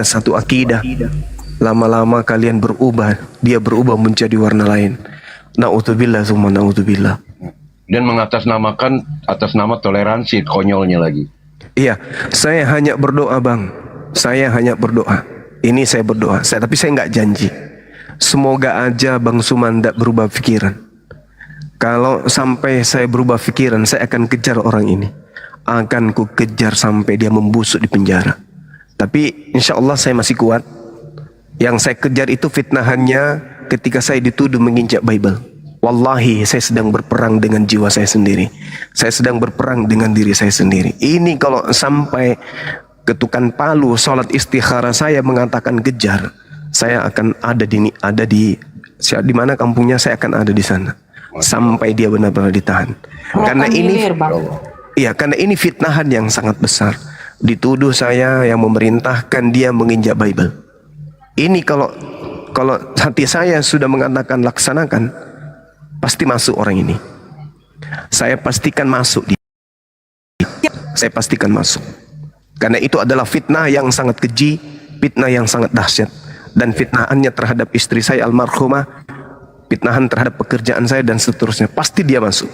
satu akidah. Lama-lama kalian berubah, dia berubah menjadi warna lain. Na'udzubillah, summa na'udzubillah. Dan mengatasnamakan atas nama toleransi, konyolnya lagi. Iya, saya hanya berdoa bang. Saya hanya berdoa. Ini saya berdoa. Tapi saya nggak janji. Semoga aja Bang Suman tidak berubah pikiran. Kalau sampai saya berubah pikiran, saya akan kejar orang ini. Akan ku kejar sampai dia membusuk di penjara. Tapi insya Allah saya masih kuat. Yang saya kejar itu fitnahannya ketika saya dituduh menginjak Bible. Wallahi saya sedang berperang dengan jiwa saya sendiri. Saya sedang berperang dengan diri saya sendiri. Ini kalau sampai ketukan palu sholat istikharah saya mengatakan kejar, saya akan ada di mana kampungnya, saya akan ada di sana sampai dia benar-benar ditahan. Karena ini iya, karena ini fitnahan yang sangat besar. Dituduh saya yang memerintahkan dia menginjak Bible. Ini kalau hati saya sudah mengatakan laksanakan, pasti masuk orang ini. Saya pastikan masuk dia. Saya pastikan masuk. Karena itu adalah fitnah yang sangat keji, fitnah yang sangat dahsyat. Dan fitnahannya terhadap istri saya almarhumah, fitnahan terhadap pekerjaan saya dan seterusnya. Pasti dia masuk.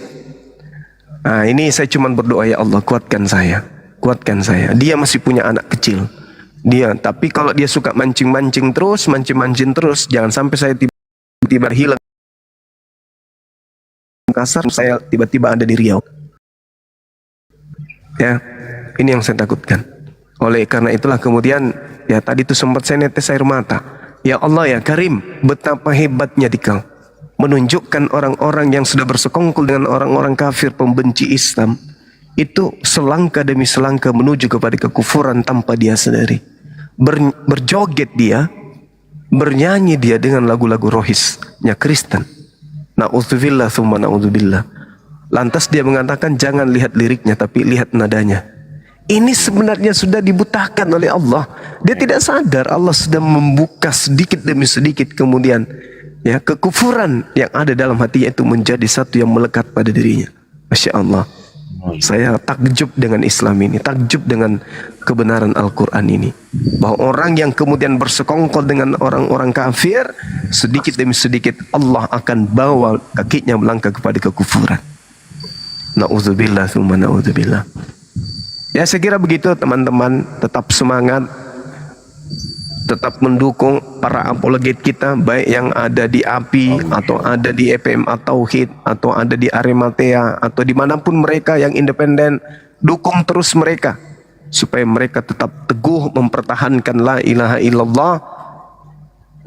Nah ini saya cuma berdoa, ya Allah kuatkan saya. Kuatkan saya. Dia masih punya anak kecil. Tapi kalau dia suka mancing-mancing terus, jangan sampai saya tiba-tiba hilang kasar, saya tiba-tiba ada di Riau. Ya, ini yang saya takutkan. Oleh karena itulah kemudian, ya tadi itu sempat saya netes air mata. Ya Allah ya Karim, betapa hebatnya Dikau menunjukkan orang-orang yang sudah bersekongkol dengan orang-orang kafir pembenci Islam, itu selangkah demi selangkah menuju kepada kekufuran tanpa dia sadari. Berjoget dia, bernyanyi dia dengan lagu-lagu rohisnya Kristen. Na'udzubillah summa na'udzubillah. Lantas dia mengatakan jangan lihat liriknya tapi lihat nadanya. Ini sebenarnya sudah dibutakan oleh Allah. Dia tidak sadar Allah sudah membuka sedikit demi sedikit, kemudian ya kekufuran yang ada dalam hatinya itu menjadi satu yang melekat pada dirinya. Masya Allah. Saya takjub dengan Islam ini, takjub dengan kebenaran Al-Quran ini. Bahwa orang yang kemudian bersekongkol dengan orang-orang kafir, sedikit demi sedikit Allah akan bawa kakinya melangkah kepada kekufuran. Na'udzubillah summa na'udzubillah. Ya saya kira begitu teman-teman, tetap semangat, tetap mendukung para apologet kita, baik yang ada di API atau ada di EPMA Tauhid atau ada di Arimatea atau dimanapun mereka yang independen. Dukung terus mereka supaya mereka tetap teguh mempertahankan la ilaha illallah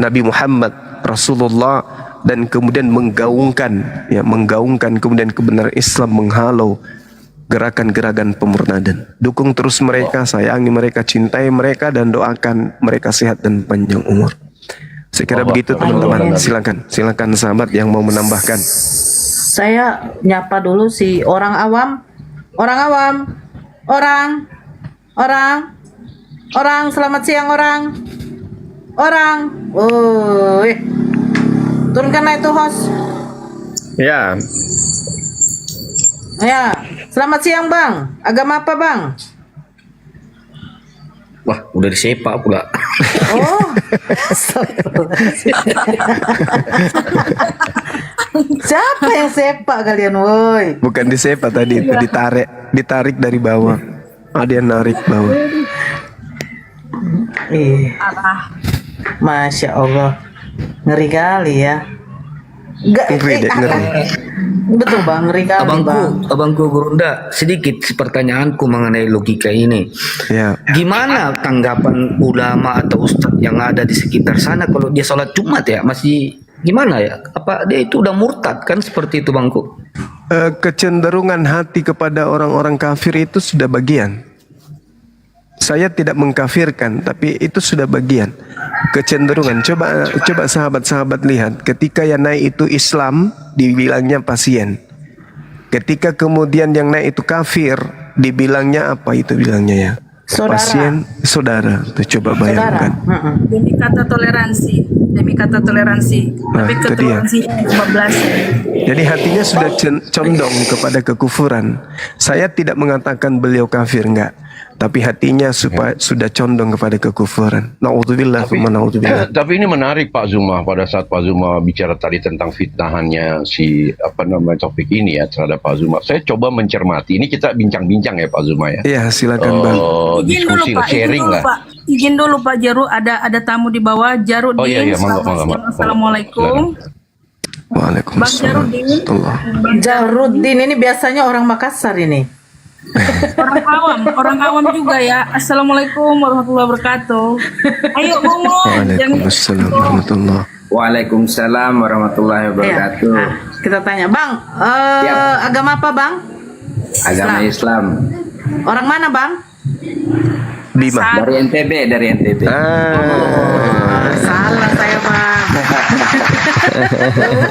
Nabi Muhammad Rasulullah, dan kemudian menggaungkan kemudian kebenaran Islam, menghalau gerakan-gerakan pemurnadan. Dukung terus mereka, sayangi mereka, cintai mereka, dan doakan mereka sehat dan panjang umur. Saya kira begitu teman-teman. Silakan sahabat yang mau menambahkan. Saya nyapa dulu si orang awam, selamat siang orang. Turunkanlah itu host. Ya. Ya, selamat siang bang. Agama apa bang? Wah, udah disepak pula. Oh, siapa yang sepak kalian, woi? Bukan disepak tadi, itu ditarik dari bawah. Ada yang narik bawah. Masya Allah, ngeri kali ya. Ngeri. Betul bang, ngeri kali Abangku Gurunda, sedikit pertanyaanku mengenai logika ini. Ya. Gimana tanggapan ulama atau ustadz yang ada di sekitar sana kalau dia sholat Jumat ya? Masih gimana ya? Apa dia itu udah murtad kan seperti itu bangku? Kecenderungan hati kepada orang-orang kafir itu sudah bagian. Saya tidak mengkafirkan, tapi itu sudah bagian kecenderungan. Coba sahabat-sahabat lihat, ketika yang naik itu Islam dibilangnya pasien. Ketika kemudian yang naik itu kafir, dibilangnya apa itu bilangnya ya? Saudara. Pasien, saudara. Tuh, coba bayangkan. Demi kata toleransi. Tapi Itu dia. ketoleransinya 15. Jadi hatinya sudah condong kepada kekufuran. Saya tidak mengatakan beliau kafir, enggak. tapi hatinya sudah condong kepada kekufuran. Naudzubillah, tsumma naudzubillah. Tapi ini menarik Pak Zuma, pada saat Pak Zuma bicara tadi tentang fitnahannya si topik ini ya terhadap Pak Zuma. Saya coba mencermati. Ini kita bincang-bincang ya Pak Zuma ya. Iya, silakan Bang. Izin dulu Diskusi Pak, sharing lah. Izin dulu Pak Jaru, ada tamu di bawah. Jarudin. Oh iya, mangga. Assalamualaikum. Bang Jarudin. Jarudin ini biasanya orang Makassar ini. Orang awam juga ya. Assalamualaikum warahmatullahi wabarakatuh. Ayo ngomong. Waalaikumsalam warahmatullahi. Waalaikumsalam warahmatullahi wabarakatuh. Nah, kita tanya, Bang, agama apa Bang? Agama Islam. Orang mana Bang? Bima. Dari NTB. Salah saya Bang.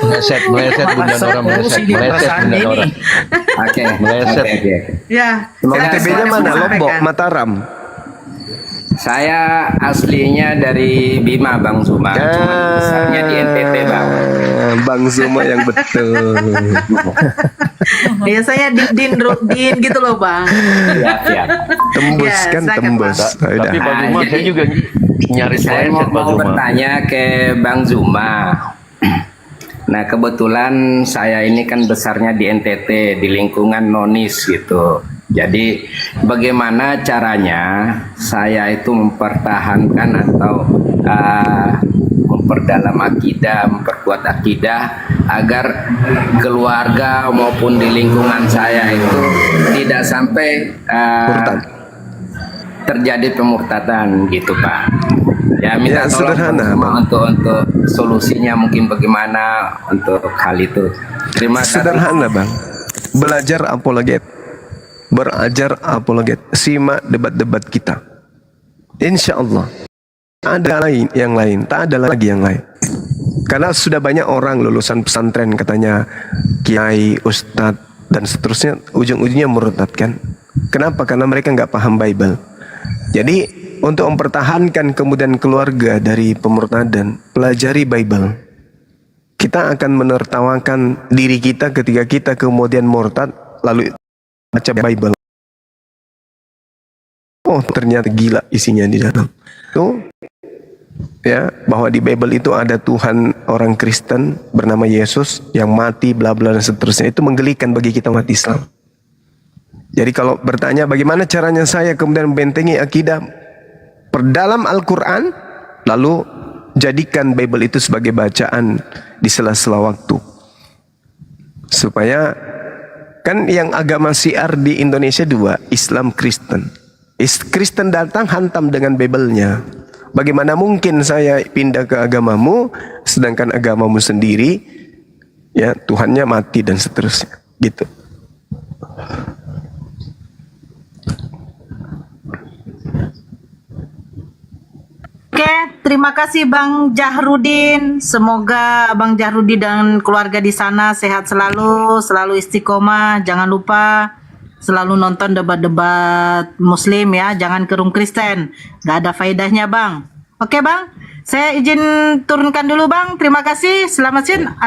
Meleset Bunda Nora, meleset Bunda Nora. Oke. Meleset. Oke. Ya. Semoga NTB-nya silakan mana? sampaikan. Lombok, Mataram. Saya aslinya dari Bima, Bang Zuma. Cuma besarnya di NTB, Bang. Bang Zuma yang betul. Biasanya din gitu loh Bang. Ya. Tembus Ya, kan, silakan, tembus. Bang. Udah. Tapi Pak Zuma saya juga nyaris Saya meleset Pak mau Zuma. bertanya ke Bang Zuma. Nah, kebetulan saya ini kan besarnya di NTT, di lingkungan nonis gitu. Jadi bagaimana caranya saya itu mempertahankan atau memperdalam akidah, memperkuat akidah agar keluarga maupun di lingkungan saya itu tidak sampai Murtad. terjadi pemurtadan gitu Pak. Ya minta Ya, tolong sederhana, Bang, Bang. untuk solusinya mungkin bagaimana untuk hal itu. Terima kasih. Sederhana Bang. Belajar apologet. Belajar apologet. Simak debat-debat kita. Insya Allah. Ada yang lain. Tak ada lagi yang lain. Karena sudah banyak orang lulusan pesantren katanya kiai, ustadz dan seterusnya ujung-ujungnya murtad kan. Kenapa? Karena mereka nggak paham Bible. Jadi untuk mempertahankan kemudian keluarga dari pemurtadan, pelajari Bible. Kita akan menertawakan diri kita ketika kita kemudian murtad lalu baca Bible. Oh, ternyata gila isinya di dalam. Tuh ya, bahwa di Bible itu ada Tuhan orang Kristen bernama Yesus yang mati bla bla dan seterusnya. Itu menggelikan bagi kita umat Islam. Jadi kalau bertanya bagaimana caranya saya kemudian membentengi akidah, perdalam Al-Quran, lalu jadikan Bible itu sebagai bacaan di sela-sela waktu. Supaya, kan yang agama syiar di Indonesia dua, Islam Kristen. Kristen datang hantam dengan Bible-nya. Bagaimana mungkin saya pindah ke agamamu, sedangkan agamamu sendiri, ya Tuhannya mati dan seterusnya. Gitu. Oke, terima kasih Bang Jahrudin. Semoga Bang Jahrudin dan keluarga di sana sehat selalu, selalu istiqomah. Jangan lupa selalu nonton debat-debat Muslim ya, jangan kerung Kristen. Gak ada faedahnya Bang. Oke Bang, saya izin turunkan dulu Bang. Terima kasih. Selamat siang.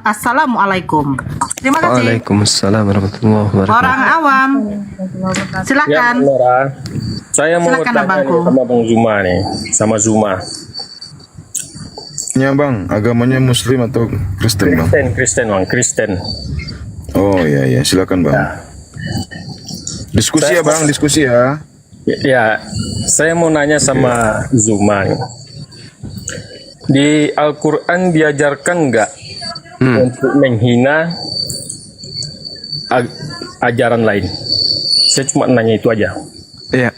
Assalamualaikum. Terima kasih. Waalaikumsalam warahmatullahi wabarakatuh. Orang awam, silakan. Nora. Saya mau Silakan, bertanya Abangku. nih sama Bang Zuma nih, sama Zuma. Ya bang, agamanya Muslim atau Kristen bang? Kristen Bang, Kristen. Oh iya silakan bang. Diskusi ya bang, diskusi ya. Ya, saya mau nanya sama Zuma nih. Di Al-Quran diajarkan nggak untuk menghina ajaran lain? Saya cuma nanya itu aja. Ya,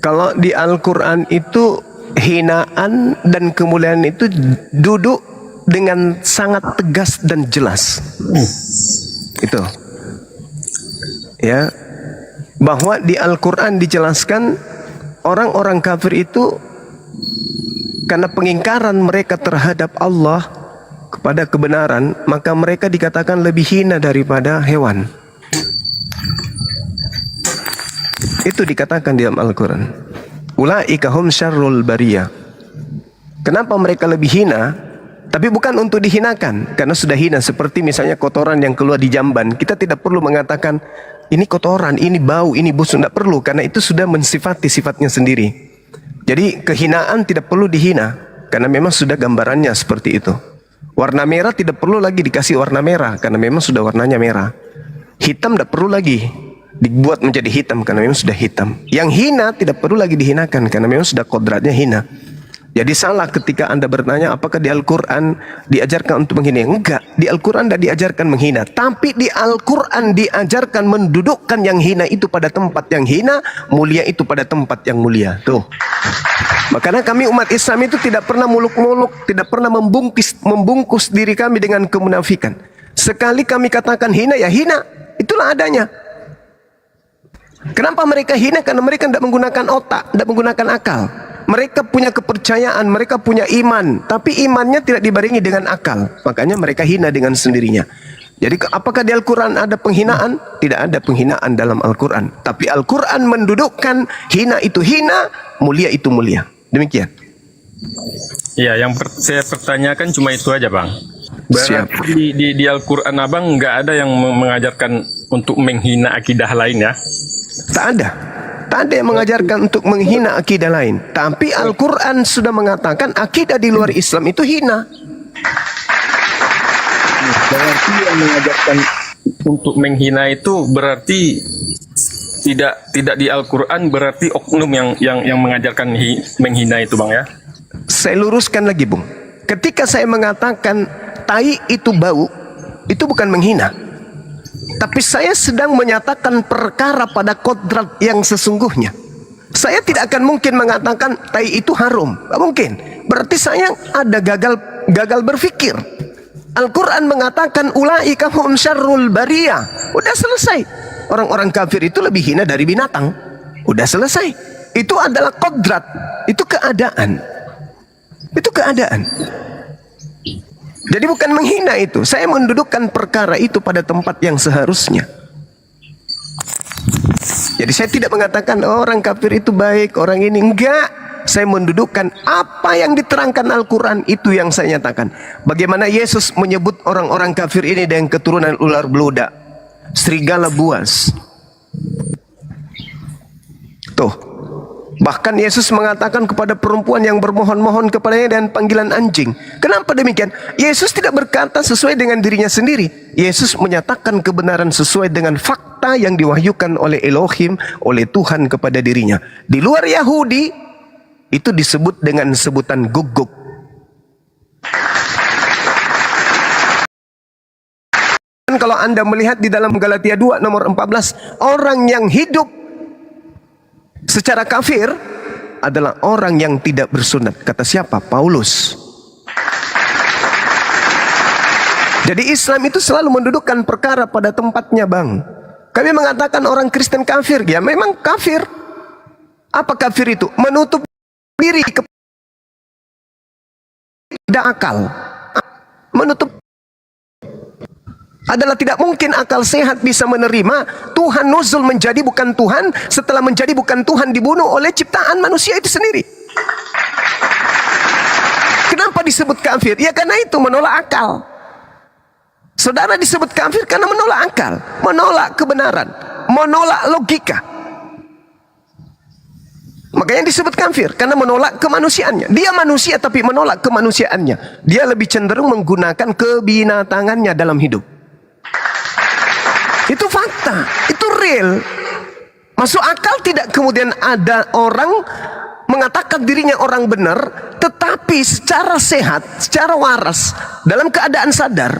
kalau di Al-Quran itu hinaan dan kemuliaan itu duduk dengan sangat tegas dan jelas. Itu. Ya, bahwa di Al-Quran dijelaskan orang-orang kafir itu karena pengingkaran mereka terhadap Allah kepada kebenaran, maka mereka dikatakan lebih hina daripada hewan. Itu dikatakan di dalam Al-Quran. Ulaika hum syarrul bariyah. Kenapa mereka lebih hina? Tapi bukan untuk dihinakan, karena sudah hina. Seperti misalnya kotoran yang keluar di jamban, kita tidak perlu mengatakan ini kotoran, ini bau, ini busuk. Tidak perlu, karena itu sudah mensifati sifatnya sendiri. Jadi kehinaan tidak perlu dihina, karena memang sudah gambarannya seperti itu. Warna merah tidak perlu lagi dikasih warna merah, karena memang sudah warnanya merah. Hitam tidak perlu lagi dibuat menjadi hitam, karena memang sudah hitam. Yang hina tidak perlu lagi dihinakan, karena memang sudah kodratnya hina. Jadi salah ketika Anda bertanya apakah di Al-Quran diajarkan untuk menghina. Enggak, di Al-Quran tidak diajarkan menghina, tapi di Al-Quran diajarkan mendudukkan yang hina itu pada tempat yang hina, mulia itu pada tempat yang mulia. Tuh. Makanya kami umat Islam itu tidak pernah muluk-muluk, tidak pernah membungkus diri kami dengan kemunafikan. Sekali kami katakan hina, ya hina, itulah adanya. Kenapa mereka hina? Karena mereka tidak menggunakan otak, tidak menggunakan akal. Mereka punya kepercayaan, mereka punya iman, tapi imannya tidak dibarengi dengan akal. Makanya mereka hina dengan sendirinya. Jadi apakah di Al-Quran ada penghinaan? Tidak ada penghinaan dalam Al-Quran. Tapi Al-Quran mendudukkan hina itu hina, mulia itu mulia. Demikian. Iya, yang saya pertanyakan cuma itu aja, Bang. Berarti di Al-Quran Abang nggak ada yang mengajarkan untuk menghina akidah lain ya? Tak ada. Tak ada yang mengajarkan untuk menghina akidah lain. Tapi Al-Quran sudah mengatakan akidah di luar Islam itu hina. Berarti yang mengajarkan untuk menghina itu berarti tidak di Al-Quran, berarti oknum yang mengajarkan menghina itu, Bang ya? Saya luruskan lagi, Bung. Ketika saya mengatakan tai itu bau, itu bukan menghina. Tapi saya sedang menyatakan perkara pada kodrat yang sesungguhnya. Saya tidak akan mungkin mengatakan tai itu harum. Tidak mungkin. Berarti saya ada gagal berpikir. Al-Quran mengatakan ulaika hum syarrul bariyah. Udah selesai. Orang-orang kafir itu lebih hina dari binatang. Udah selesai. Itu adalah kodrat. Itu keadaan. Itu keadaan. Jadi bukan menghina itu. Saya mendudukkan perkara itu pada tempat yang seharusnya. Jadi saya tidak mengatakan orang kafir itu baik, orang ini enggak. Saya mendudukkan apa yang diterangkan Al-Quran, itu yang saya nyatakan. Bagaimana Yesus menyebut orang-orang kafir ini dengan keturunan ular beludak, serigala buas. Tuh. Bahkan Yesus mengatakan kepada perempuan yang bermohon-mohon kepadanya dengan panggilan anjing. Kenapa demikian? Yesus tidak berkata sesuai dengan dirinya sendiri. Yesus menyatakan kebenaran sesuai dengan fakta yang diwahyukan oleh Elohim, oleh Tuhan kepada dirinya. Di luar Yahudi, itu disebut dengan sebutan guguk. Dan kalau Anda melihat di dalam Galatia 2 nomor 14, orang yang hidup secara kafir adalah orang yang tidak bersunat. Kata siapa? Paulus. Jadi Islam itu selalu mendudukkan perkara pada tempatnya, Bang. Kami mengatakan orang Kristen kafir. Ya memang kafir. Apa kafir itu? Menutup diri kepada akal. Menutup adalah tidak mungkin akal sehat bisa menerima Tuhan nuzul menjadi bukan Tuhan, setelah menjadi bukan Tuhan dibunuh oleh ciptaan manusia itu sendiri. Kenapa disebut kafir? Ya karena itu menolak akal. Saudara disebut kafir karena menolak akal, menolak kebenaran, menolak logika. Makanya disebut kafir karena menolak kemanusiaannya. Dia manusia tapi menolak kemanusiaannya. Dia lebih cenderung menggunakan kebinatangannya dalam hidup. Itu fakta, itu real. Masuk akal tidak kemudian ada orang mengatakan dirinya orang benar, tetapi secara sehat, secara waras, dalam keadaan sadar,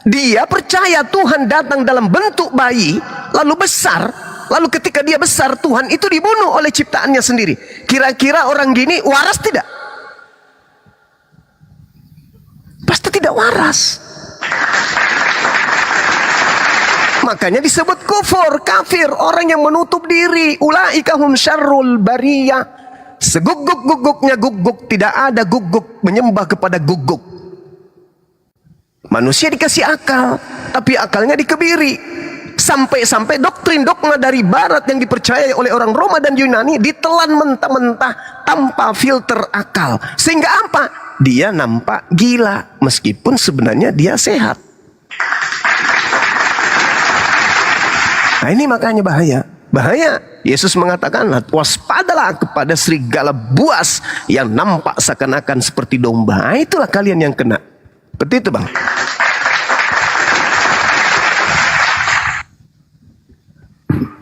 dia percaya Tuhan datang dalam bentuk bayi, lalu besar, lalu ketika dia besar Tuhan itu dibunuh oleh ciptaannya sendiri. Kira-kira orang gini waras tidak? Pasti tidak waras. Makanya disebut kufur, kafir, orang yang menutup diri. Ulaika hum syarrul bariyah. Seguguk-guguknya guguk, tidak ada guguk menyembah kepada guguk. Manusia dikasih akal, tapi akalnya dikebiri. Sampai-sampai doktrin dogma dari barat yang dipercayai oleh orang Roma dan Yunani ditelan mentah-mentah tanpa filter akal. Sehingga apa? Dia nampak gila meskipun sebenarnya dia sehat. Nah, ini makanya bahaya. Bahaya. Yesus mengatakan, waspadalah kepada serigala buas yang nampak seakan-akan seperti domba. Nah, itulah kalian yang kena. Betul itu, Bang.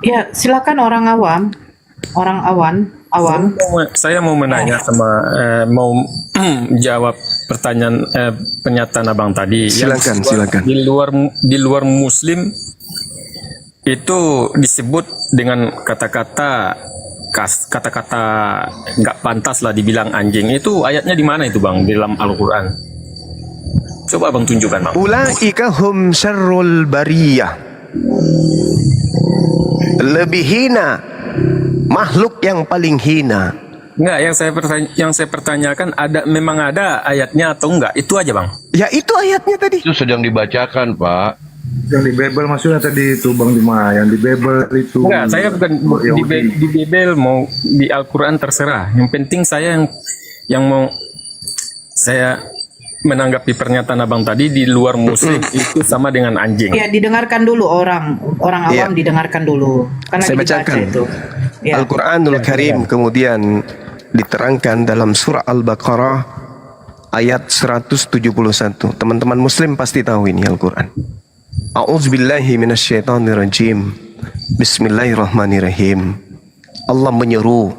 Ya, silakan orang awam. Saya mau menanya mau jawab pertanyaan pernyataan abang tadi. Silakan, silakan. Di luar Muslim itu disebut dengan kata-kata nggak pantas lah dibilang anjing. Itu ayatnya di mana itu, Bang, di dalam Al-Quran? Coba abang tunjukkan, Bang. Ulaika hum syarrul bariyah. Lebih hina, makhluk yang paling hina. Enggak, yang saya pertanyakan memang ada ayatnya atau enggak? Itu aja, Bang. Ya, itu ayatnya tadi. Itu sedang dibacakan, Pak. Yang di Bible maksudnya tadi itu Bang Juma, yang di Bible itu. Enggak, saya bukan di Bible, mau di Al-Quran terserah. Yang penting saya yang mau saya menanggapi pernyataan abang tadi di luar Muslim itu sama dengan anjing. Ya, didengarkan dulu orang awam, didengarkan dulu. Karena Saya dibaca bacakan. itu. Ya. Al-Quranul Karim kemudian diterangkan dalam surah Al-Baqarah ayat 171. Teman-teman Muslim pasti tahu ini Al-Quran. A'udzubillahi minasyaitonirrajim. Bismillahirrahmanirrahim. Allah menyeru,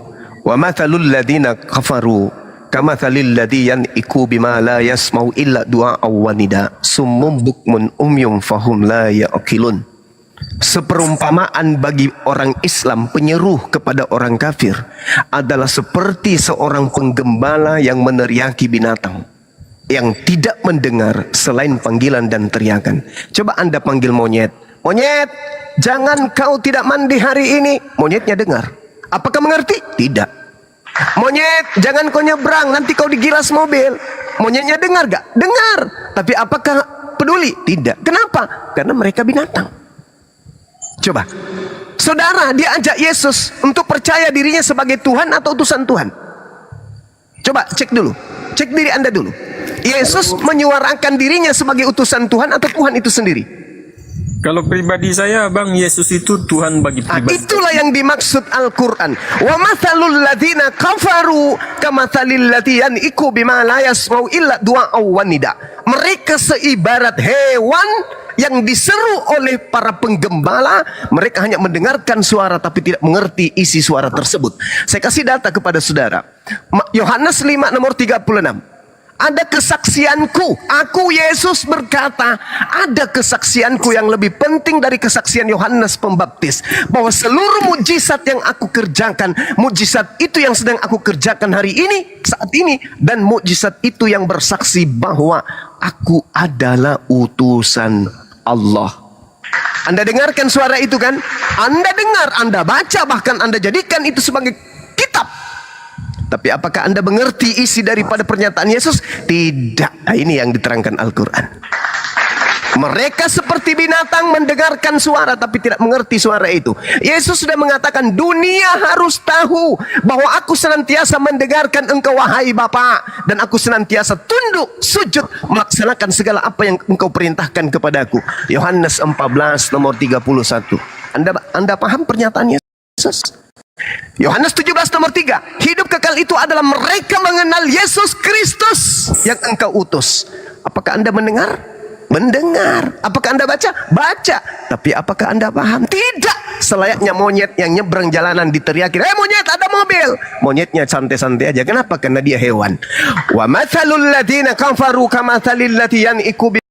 wa mathalul ladina kafaru kamathalil ladzi yan'iku bima la yasma'u illa du'a wa nida summum bukmun umyum fahum la ya'qilun. Seperumpamaan bagi orang Islam penyeru kepada orang kafir adalah seperti seorang penggembala yang meneriaki binatang yang tidak mendengar selain panggilan dan teriakan. Coba Anda panggil monyet, monyet, jangan kau tidak mandi hari ini. Monyetnya dengar. Apakah mengerti? Tidak. Monyet, jangan kau nyebrang, nanti kau digilas mobil. Monyetnya dengar gak? Dengar. Tapi apakah peduli? Tidak. Kenapa? Karena mereka binatang. Coba, saudara diajak Yesus untuk percaya dirinya sebagai Tuhan atau utusan Tuhan. Coba cek dulu, cek diri Anda dulu. Yesus menyuarakan dirinya sebagai utusan Tuhan atau Tuhan itu sendiri? Kalau pribadi saya, Bang, Yesus itu Tuhan bagi pribadi. Itulah yang dimaksud Al-Quran. Wa mathalul ladzina kafaru kamathalil ladzi yan'iku bima la yasma'u illa du'a wa nida. Mereka seibarat hewan yang diseru oleh para penggembala. Mereka hanya mendengarkan suara tapi tidak mengerti isi suara tersebut. Saya kasih data kepada saudara. Yohanes 5 nomor 36. Ada kesaksianku. Aku Yesus berkata, ada kesaksianku yang lebih penting dari kesaksian Yohanes Pembaptis, bahwa seluruh mujizat yang aku kerjakan, mujizat itu yang sedang aku kerjakan hari ini, saat ini, dan mujizat itu yang bersaksi bahwa aku adalah utusan Allah. Anda dengarkan suara itu kan? Anda dengar, Anda baca, bahkan Anda jadikan itu sebagai kitab. Tapi apakah Anda mengerti isi daripada pernyataan Yesus? Tidak. Nah, ini yang diterangkan Al-Quran. Mereka seperti binatang mendengarkan suara tapi tidak mengerti suara itu. Yesus sudah mengatakan, dunia harus tahu bahwa aku senantiasa mendengarkan engkau wahai Bapa, dan aku senantiasa tunduk, sujud, melaksanakan segala apa yang engkau perintahkan kepadaku. Yohanes 14 nomor 31. Anda paham pernyataan Yesus? Yohanes 17 nomor 3. Hidup kekal itu adalah mereka mengenal Yesus Kristus yang engkau utus. Apakah Anda mendengar? Mendengar. Apakah Anda baca? Baca. Tapi apakah Anda paham? Tidak. Selayaknya monyet yang nyebrang jalanan diteriakin, monyet, ada mobil. Monyetnya santai-santai aja. Kenapa? Karena dia hewan. Wa mathalul ladzina kafaru kamathalil ladzi yan'iku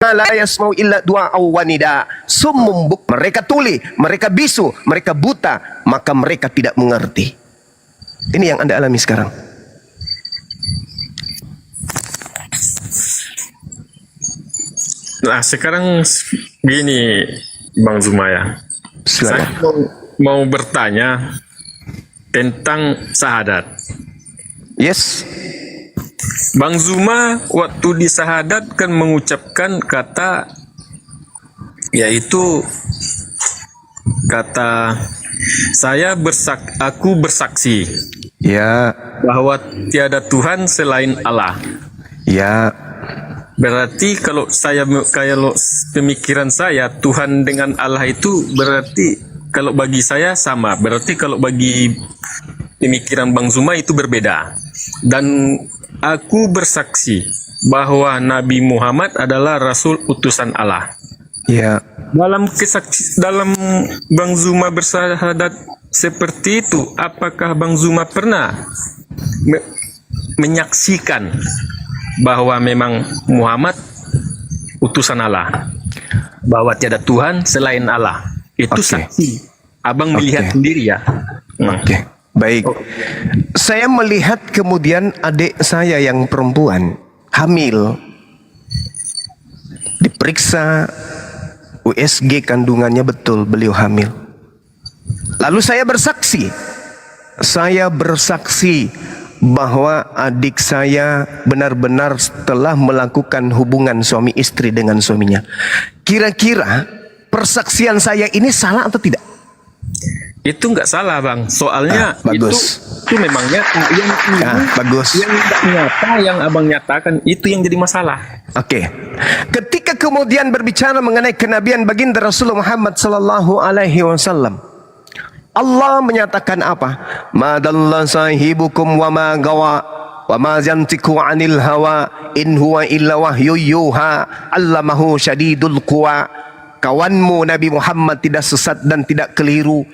la yasma'u illa du'a wa nida. Summum buk. Mereka tuli, mereka bisu, mereka buta, maka mereka tidak mengerti. Ini yang Anda alami sekarang. Nah, sekarang gini, Bang Zumaya. Silakan. Saya mau bertanya tentang syahadat. Yes. Bang Zuma waktu di syahadat kan mengucapkan kata, yaitu kata aku bersaksi Ya. bahwa tiada Tuhan selain Allah. Ya. Berarti kalau pemikiran saya Tuhan dengan Allah itu berarti kalau bagi saya sama. Berarti kalau bagi pemikiran Bang Zuma itu berbeda. Dan aku bersaksi bahwa Nabi Muhammad adalah Rasul utusan Allah. Ya, Dalam Bang Zuma bersahadat seperti itu, apakah Bang Zuma pernah menyaksikan bahwa memang Muhammad utusan Allah, bahwa tiada Tuhan selain Allah? Itu Oke. saksi. Abang melihat Oke. sendiri ya. Oke, baik. Saya melihat kemudian adik saya yang perempuan hamil, diperiksa USG kandungannya betul beliau hamil. Lalu saya bersaksi bahwa adik saya benar-benar telah melakukan hubungan suami istri dengan suaminya. Kira-kira persaksian saya ini salah atau tidak? Itu nggak salah Bang. Soalnya Bagus. itu memang nyata. Bagus. Yang tidak nyata, yang abang nyatakan itu yang jadi masalah. Oke. Ketika kemudian berbicara mengenai kenabian baginda Rasulullah Muhammad sallallahu alaihi wasallam, Allah menyatakan apa? Ma dalla sahibukum wa ma gawa wa ma yantiqu 'anil hawa in huwa illa wahyu yuha 'allamahu syadidul quwa. Kawanmu Nabi Muhammad tidak sesat dan tidak keliru,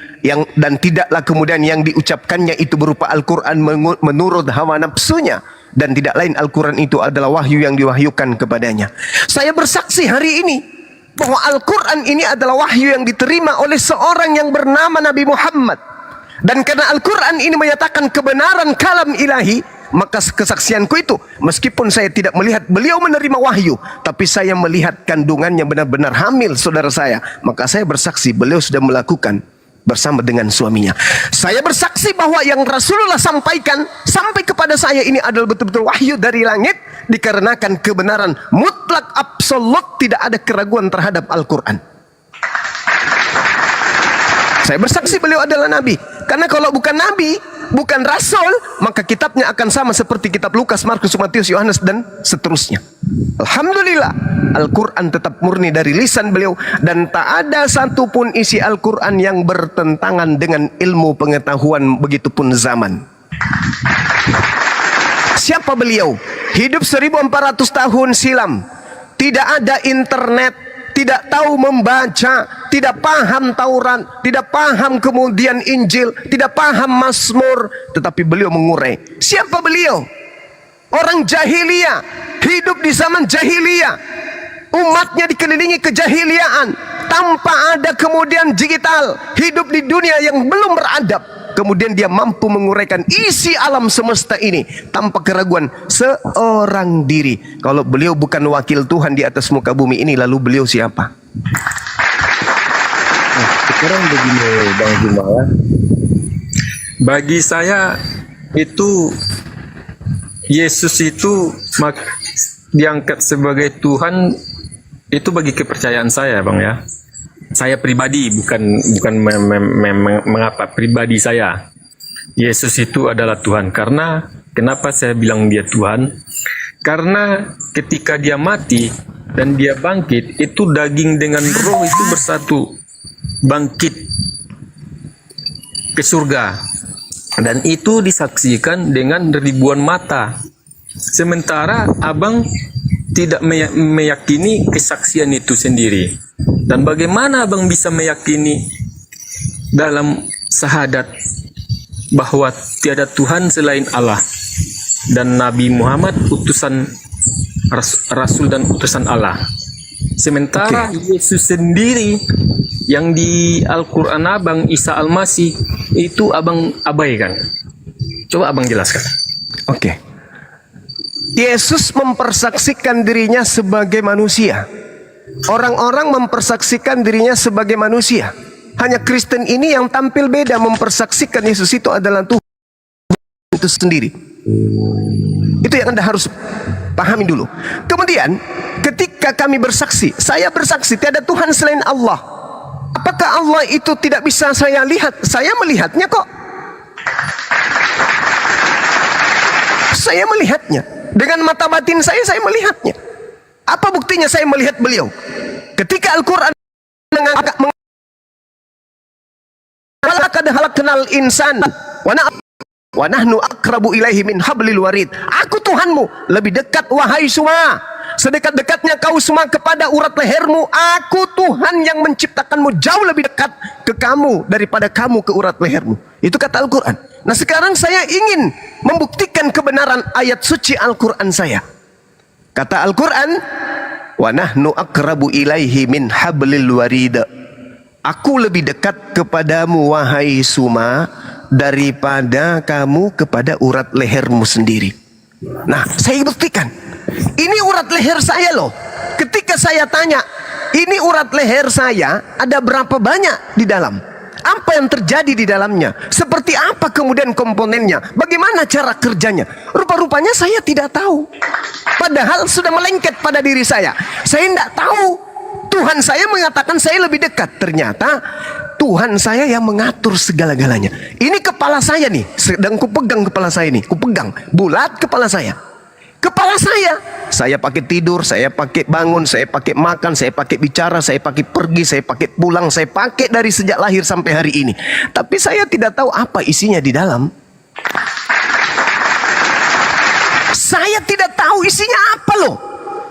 dan tidaklah kemudian yang diucapkannya itu berupa Al-Quran menurut hawa nafsunya, dan tidak lain Al-Quran itu adalah wahyu yang diwahyukan kepadanya. Saya bersaksi hari ini bahwa Al-Quran ini adalah wahyu yang diterima oleh seorang yang bernama Nabi Muhammad, dan karena Al-Quran ini menyatakan kebenaran kalam ilahi, maka kesaksianku itu, meskipun saya tidak melihat beliau menerima wahyu, tapi saya melihat kandungannya benar-benar hamil saudara saya, maka saya bersaksi beliau sudah melakukan bersama dengan suaminya. Saya bersaksi bahwa yang Rasulullah sampaikan sampai kepada saya ini adalah betul-betul wahyu dari langit, dikarenakan kebenaran mutlak absolut, tidak ada keraguan terhadap Al-Quran. Saya bersaksi beliau adalah Nabi. Karena kalau bukan Nabi, bukan Rasul, maka kitabnya akan sama seperti kitab Lukas, Markus, Matius, Yohanes, dan seterusnya. Alhamdulillah, Al-Quran tetap murni dari lisan beliau, dan tak ada satupun isi Al-Quran yang bertentangan dengan ilmu pengetahuan, begitupun zaman. Siapa beliau? Hidup 1400 tahun silam. Tidak ada internet, tidak tahu membaca, tidak paham Taurat, tidak paham kemudian Injil, tidak paham Mazmur, tetapi beliau mengurai. Siapa beliau? Orang jahiliyah, hidup di zaman jahiliyah, umatnya dikelilingi kejahiliaan, tanpa ada kemudian digital, hidup di dunia yang belum beradab. Kemudian dia mampu menguraikan isi alam semesta ini tanpa keraguan seorang diri. Kalau beliau bukan wakil Tuhan di atas muka bumi ini, lalu beliau siapa? Sekarang begini Bang Zuma ya. Bagi saya itu Yesus itu diangkat sebagai Tuhan itu bagi kepercayaan saya Bang ya. Saya pribadi bukan mengapa pribadi saya. Yesus itu adalah Tuhan. Karena kenapa saya bilang dia Tuhan? Karena ketika dia mati dan dia bangkit, itu daging dengan roh itu bersatu, bangkit ke surga. Dan itu disaksikan dengan ribuan mata. Sementara abang tidak meyakini kesaksian itu sendiri. Dan bagaimana abang bisa meyakini dalam syahadat bahwa tiada Tuhan selain Allah dan Nabi Muhammad utusan Rasul dan utusan Allah. Sementara Yesus sendiri yang di Al-Quran abang, Isa Al-Masih, itu abang abaikan. Coba abang jelaskan. Oke. Yesus mempersaksikan dirinya sebagai manusia. Orang-orang mempersaksikan dirinya sebagai manusia. Hanya Kristen ini yang tampil beda, mempersaksikan Yesus itu adalah Tuhan itu sendiri. Itu yang Anda harus pahami dulu. Kemudian ketika kami bersaksi, saya bersaksi tiada Tuhan selain Allah. Apakah Allah itu tidak bisa saya lihat? Saya melihatnya kok. Saya melihatnya. Dengan mata batin saya melihatnya. Apa buktinya saya melihat beliau? Ketika Al-Quran mengangkat walaqad khalaqnal insan wa nahnu aqrabu ilaihi min hablil warid. Aku Tuhanmu lebih dekat wahai semua, sedekat-dekatnya kau semua kepada urat lehermu. Aku Tuhan yang menciptakanmu jauh lebih dekat ke kamu daripada kamu ke urat lehermu. Itu kata Al-Quran. Nah sekarang saya ingin membuktikan kebenaran ayat suci Al-Quran saya. Kata Al-Quran, wa nahnu aqrabu ilaihi min hablil warid. Aku lebih dekat kepadamu wahai Suma daripada kamu kepada urat lehermu sendiri. Nah, saya buktikan. Ini urat leher saya loh. Ketika saya tanya, ini urat leher saya ada berapa banyak di dalam? Apa yang terjadi di dalamnya? Seperti apa kemudian komponennya? Bagaimana cara kerjanya? Rupa-rupanya saya tidak tahu. Padahal sudah melengket pada diri saya. Saya tidak tahu. Tuhan saya mengatakan saya lebih dekat. Ternyata Tuhan saya yang mengatur segala-galanya. Ini kepala saya nih. Sedang kupegang kepala saya nih. Kupegang. Bulat kepala saya. Kepala saya pakai tidur, saya pakai bangun, saya pakai makan, saya pakai bicara, saya pakai pergi, saya pakai pulang, saya pakai dari sejak lahir sampai hari ini. Tapi saya tidak tahu apa isinya di dalam. Saya tidak tahu isinya apa loh.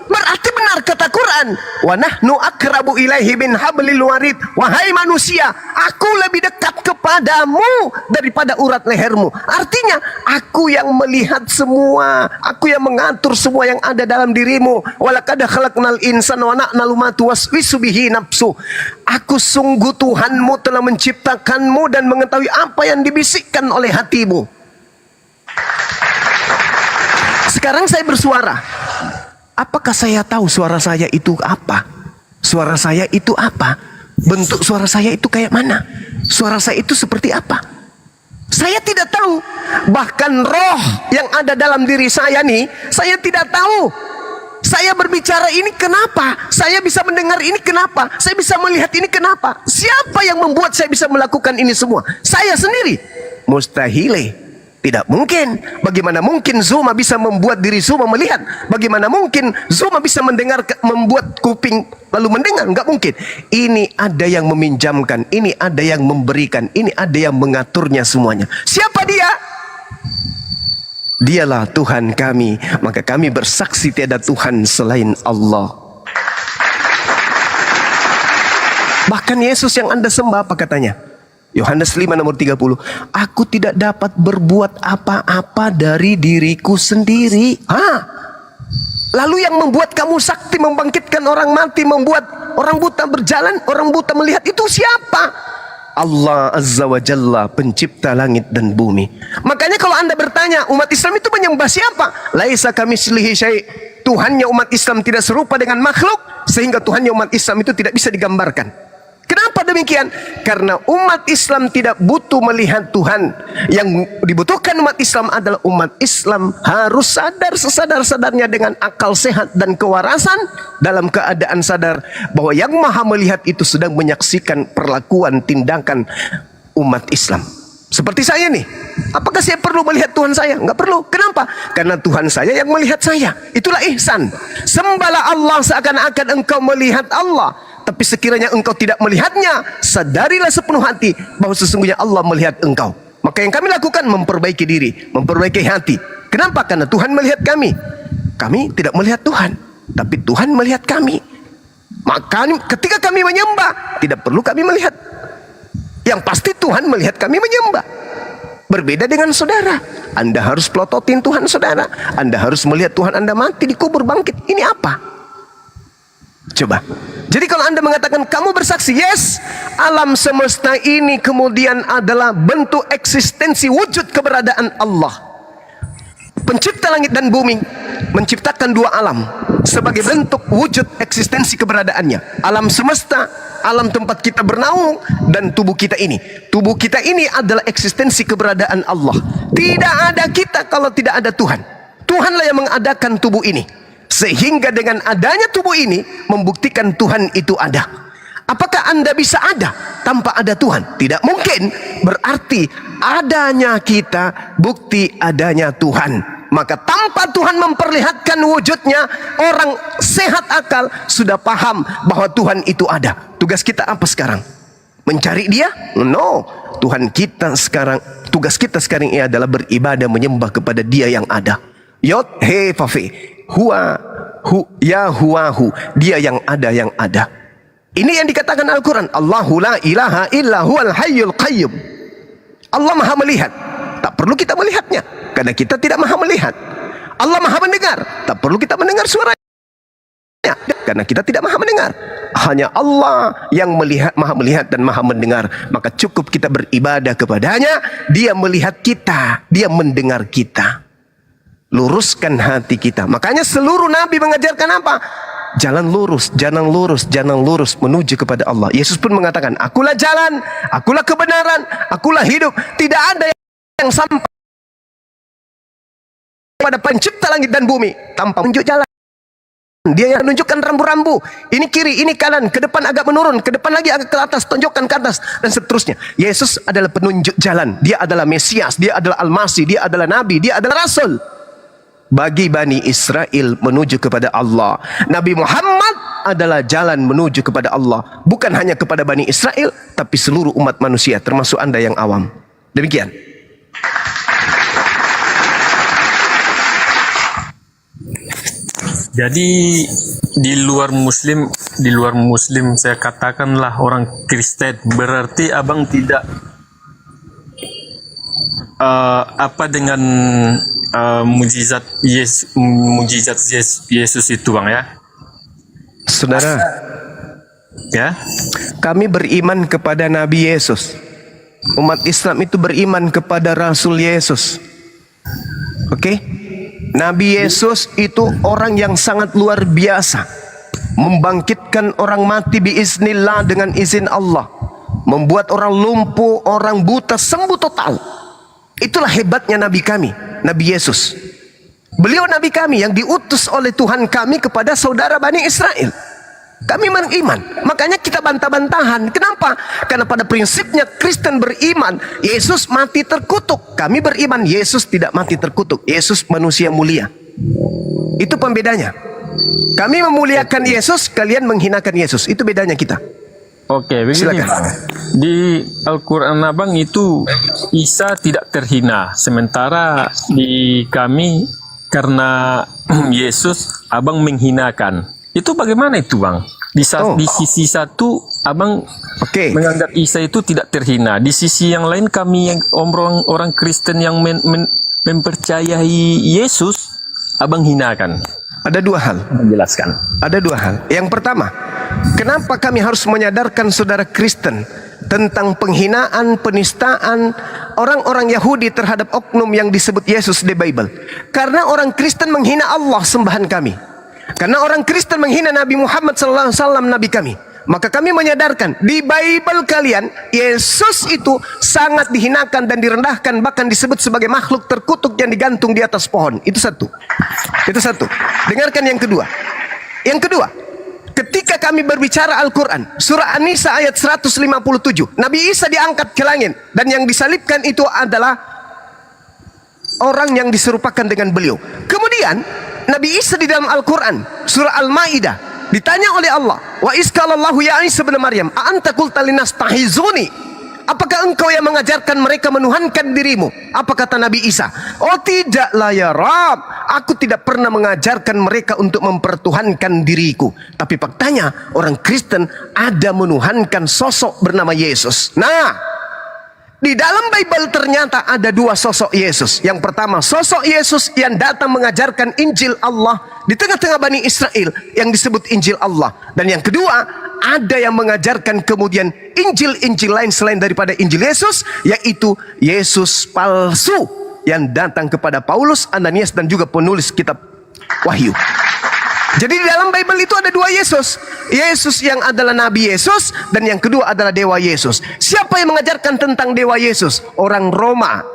Berarti benar kata Quran, wa nahnu aqrabu ilaihi min hablil warid. Wahai manusia, aku lebih dekat kepadamu daripada urat lehermu. Artinya, aku yang melihat semua, aku yang mengatur semua yang ada dalam dirimu. Walaqad khalaqnal insana wa na'lamu ma tuwaswisu bihi nafsu. Aku sungguh Tuhanmu telah menciptakanmu dan mengetahui apa yang dibisikkan oleh hatimu. Sekarang saya bersuara. Apakah saya tahu suara saya itu apa? Suara saya itu apa? Bentuk suara saya itu kayak mana? Suara saya itu seperti apa? Saya tidak tahu. Bahkan roh yang ada dalam diri saya nih, saya tidak tahu. Saya berbicara ini kenapa? Saya bisa mendengar ini kenapa? Saya bisa melihat ini kenapa? Siapa yang membuat saya bisa melakukan ini semua? Saya sendiri. Mustahil. Tidak mungkin. Bagaimana mungkin Zuma bisa membuat diri Zuma melihat? Bagaimana mungkin Zuma bisa mendengar, membuat kuping lalu mendengar? Enggak mungkin. Ini ada yang meminjamkan, ini ada yang memberikan, ini ada yang mengaturnya semuanya. Siapa dia? Dialah Tuhan kami. Maka kami bersaksi tiada Tuhan selain Allah. Bahkan Yesus yang Anda sembah apa katanya? Yohanes 5 nomor 30. Aku tidak dapat berbuat apa-apa dari diriku sendiri. Lalu yang membuat kamu sakti, membangkitkan orang mati, membuat orang buta berjalan, orang buta melihat, itu siapa? Allah Azza wa Jalla, pencipta langit dan bumi. Makanya kalau Anda bertanya, umat Islam itu menyembah siapa? Laisa kamitslihi syai'. Tuhannya umat Islam tidak serupa dengan makhluk, sehingga Tuhannya umat Islam itu tidak bisa digambarkan. Kenapa demikian? Karena umat Islam tidak butuh melihat Tuhan. Yang dibutuhkan umat Islam adalah umat Islam harus sadar sesadar-sadarnya dengan akal sehat dan kewarasan, dalam keadaan sadar bahwa yang maha melihat itu sedang menyaksikan perlakuan tindakan umat Islam. Seperti saya nih, apakah saya perlu melihat Tuhan saya? Enggak perlu. Kenapa? Karena Tuhan saya yang melihat saya. Itulah ihsan. Sembahlah Allah seakan-akan engkau melihat Allah. Tapi sekiranya engkau tidak melihatnya, sadarilah sepenuh hati bahwa sesungguhnya Allah melihat engkau. Maka yang kami lakukan memperbaiki diri, memperbaiki hati. Kenapa? Karena Tuhan melihat kami. Kami tidak melihat Tuhan, tapi Tuhan melihat kami. Maka ketika kami menyembah, tidak perlu kami melihat. Yang pasti Tuhan melihat kami menyembah. Berbeda dengan saudara. Anda harus pelototin Tuhan saudara. Anda harus melihat Tuhan Anda mati, dikubur, bangkit. Ini apa? Coba. Jadi kalau Anda mengatakan kamu bersaksi, yes, alam semesta ini kemudian adalah bentuk eksistensi wujud keberadaan Allah. Pencipta langit dan bumi menciptakan dua alam sebagai bentuk wujud eksistensi keberadaannya. Alam semesta, alam tempat kita bernaung, dan tubuh kita ini. Tubuh kita ini adalah eksistensi keberadaan Allah. Tidak ada kita kalau tidak ada Tuhan. Tuhanlah yang mengadakan tubuh ini. Sehingga dengan adanya tubuh ini membuktikan Tuhan itu ada. Apakah Anda bisa ada tanpa ada Tuhan? Tidak mungkin. Berarti adanya kita bukti adanya Tuhan. Maka tanpa Tuhan memperlihatkan wujudnya, orang sehat akal sudah paham bahwa Tuhan itu ada. Tugas kita apa sekarang? Mencari dia? No. Tuhan kita sekarang, tugas kita sekarang ini adalah beribadah, menyembah kepada dia yang ada. Yod he fa fe, huwa hu ya huwahu, dia yang ada, yang ada. Ini yang dikatakan Al-Quran, Allahu la ilaha illa huwal hayyul qayyum. Allah maha melihat, tak perlu kita melihatnya karena kita tidak maha melihat. Allah maha mendengar, tak perlu kita mendengar suaranya karena kita tidak maha mendengar. Hanya Allah yang melihat, maha melihat dan maha mendengar. Maka cukup kita beribadah kepadanya. Dia melihat kita, dia mendengar kita. Luruskan hati kita. Makanya seluruh nabi mengajarkan apa? Jalan lurus, jalan lurus, jalan lurus menuju kepada Allah. Yesus pun mengatakan, akulah jalan, akulah kebenaran, akulah hidup. Tidak ada yang sampai pada pencipta langit dan bumi tanpa menunjuk jalan. Dia yang menunjukkan rambu-rambu. Ini kiri, ini kanan, ke depan agak menurun, ke depan lagi agak ke atas, tonjokkan ke atas, dan seterusnya. Yesus adalah penunjuk jalan. Dia adalah Mesias, dia adalah Al-Masih, dia adalah Nabi, dia adalah Rasul bagi Bani Israel menuju kepada Allah. Nabi Muhammad adalah jalan menuju kepada Allah, bukan hanya kepada Bani Israel, tapi seluruh umat manusia, termasuk Anda yang awam. Demikian. Jadi di luar muslim saya katakanlah orang Kristen, berarti abang tidak apa dengan mujizat Yesus itu bang ya? Saudara, Ya, kami beriman kepada Nabi Yesus. Umat Islam itu beriman kepada Rasul Yesus. Oke? Nabi Yesus itu orang yang sangat luar biasa, membangkitkan orang mati biiznillah dengan izin Allah, membuat orang lumpuh, orang buta sembuh total. Itulah hebatnya Nabi kami, Nabi Yesus. Beliau Nabi kami yang diutus oleh Tuhan kami kepada saudara Bani Israel. Kami beriman, makanya kita bantah-bantahan. Kenapa? Karena pada prinsipnya Kristen beriman Yesus mati terkutuk. Kami beriman Yesus tidak mati terkutuk. Yesus manusia mulia. Itu pembedanya. Kami memuliakan Yesus, kalian menghinakan Yesus. Itu bedanya kita. oke, begini Silakan. bang. Di Al-Quran abang itu Isa tidak terhina, sementara di kami karena Yesus abang menghinakan. Itu bagaimana itu bang? Di sisi satu abang Oke. menganggap Isa itu tidak terhina, di sisi yang lain kami yang orang Kristen yang mempercayai Yesus abang hinakan. Ada dua hal. Menjelaskan. Ada dua hal. Yang pertama, kenapa kami harus menyadarkan saudara Kristen tentang penghinaan, penistaan orang-orang Yahudi terhadap oknum yang disebut Yesus di Bible? Karena orang Kristen menghina Allah sembahan kami. Karena orang Kristen menghina Nabi Muhammad SAW, Nabi kami. Maka kami menyadarkan, di Bible kalian, Yesus itu sangat dihinakan dan direndahkan, bahkan disebut sebagai makhluk terkutuk yang digantung di atas pohon. Itu satu. Itu satu. Dengarkan yang kedua. Yang kedua, ketika kami berbicara Al-Quran, surah An-Nisa ayat 157, Nabi Isa diangkat ke langit, dan yang disalibkan itu adalah orang yang diserupakan dengan beliau. Kemudian Nabi Isa di dalam Al-Quran surah Al-Ma'idah ditanya oleh Allah, wa iskalallahu ya Isa bin Maryam a anta qulta linastahizuni, apakah engkau yang mengajarkan mereka menuhankan dirimu? Apa kata Nabi Isa? Oh tidaklah ya Rab, aku tidak pernah mengajarkan mereka untuk mempertuhankan diriku. Tapi faktanya orang Kristen ada menuhankan sosok bernama Yesus. Nah, di dalam Bible ternyata ada dua sosok Yesus. Yang pertama, sosok Yesus yang datang mengajarkan Injil Allah di tengah-tengah Bani Israel yang disebut Injil Allah. Dan yang kedua, ada yang mengajarkan kemudian Injil-Injil lain selain daripada Injil Yesus, yaitu Yesus palsu yang datang kepada Paulus, Ananias, dan juga penulis kitab Wahyu. Jadi di dalam Bible itu ada dua Yesus. Yesus yang adalah Nabi Yesus, dan yang kedua adalah Dewa Yesus. Siapa yang mengajarkan tentang Dewa Yesus? Orang Roma.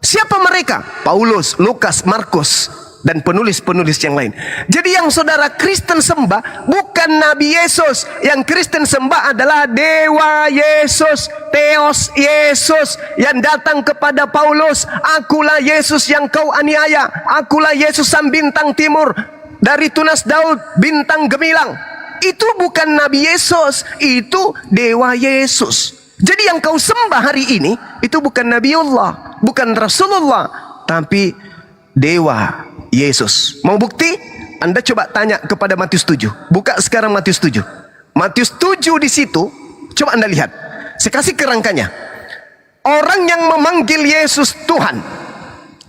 Siapa mereka? Paulus, Lukas, Markus, dan penulis-penulis yang lain. Jadi yang saudara Kristen sembah bukan bukan Nabi Yesus. Yang Kristen sembah adalah Dewa Yesus, Theos Yesus, yang datang kepada Paulus. Akulah Yesus yang kau aniaya, akulah Yesus sang bintang timur, dari tunas Daud bintang gemilang. Itu bukan Nabi Yesus, itu Dewa Yesus. Jadi yang kau sembah hari ini itu bukan Nabiullah, bukan Rasulullah, tapi Dewa Yesus. Mau bukti? Anda coba tanya kepada Matius 7. Buka sekarang Matius 7. Matius 7 di situ, coba Anda lihat. Saya kasih kerangkanya. Orang yang memanggil Yesus Tuhan.